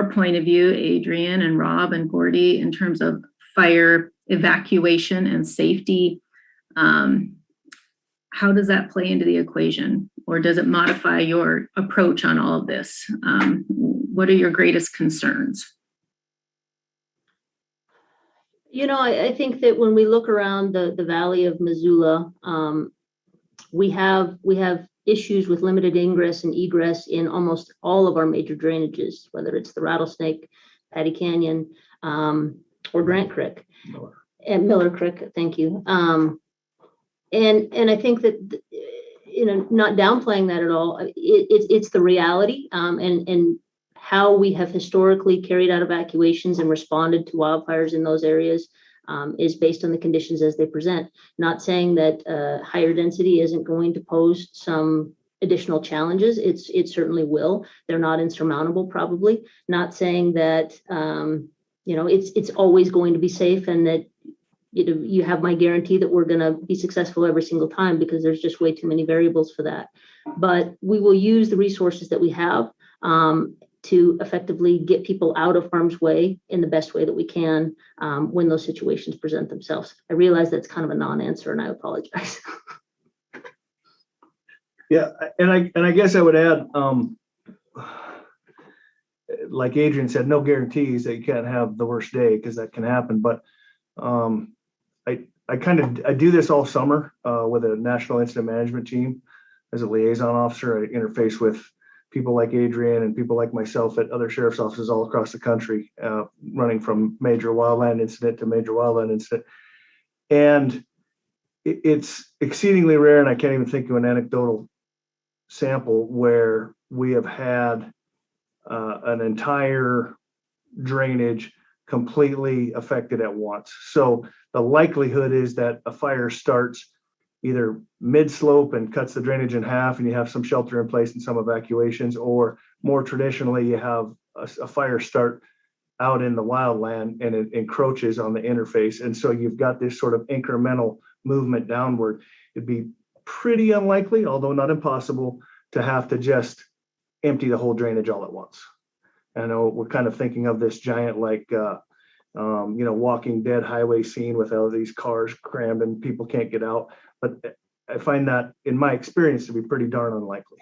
your point of view, Adrian and Rob and Gordy, in terms of fire evacuation and safety, how does that play into the equation, or does it modify your approach on all of this? What are your greatest concerns? You know, I think that when we look around the valley of Missoula, we have issues with limited ingress and egress in almost all of our major drainages, whether it's the Rattlesnake, Patty Canyon, or Grant Creek and Miller Creek. Thank you. And I think that, you know, not downplaying that at all, it's the reality, and how we have historically carried out evacuations and responded to wildfires in those areas is based on the conditions as they present. Not saying that higher density isn't going to pose some additional challenges. It certainly will. They're not insurmountable, probably. Not saying that you know, it's always going to be safe, and that, you know, you have my guarantee that we're going to be successful every single time, because there's just way too many variables for that. But we will use the resources that we have to effectively get people out of harm's way in the best way that we can when those situations present themselves. I realize that's kind of a non-answer, and I apologize. Yeah, and I guess I would add, like Adrian said, no guarantees that you can't have the worst day, because that can happen. But I do this all summer with a national incident management team as a liaison officer. I interface with people like Adrian and people like myself at other sheriff's offices all across the country, running from major wildland incident to major wildland incident. And it's exceedingly rare, and I can't even think of an anecdotal sample where we have had an entire drainage completely affected at once. So the likelihood is that a fire starts either mid-slope and cuts the drainage in half, and you have some shelter in place and some evacuations, or more traditionally, you have a fire start out in the wildland and it encroaches on the interface. And so you've got this sort of incremental movement downward. It'd be pretty unlikely, although not impossible, to have to just empty the whole drainage all at once. I know we're kind of thinking of this giant, like, you know, Walking Dead highway scene with all these cars crammed and people can't get out. But I find that, in my experience, to be pretty darn unlikely.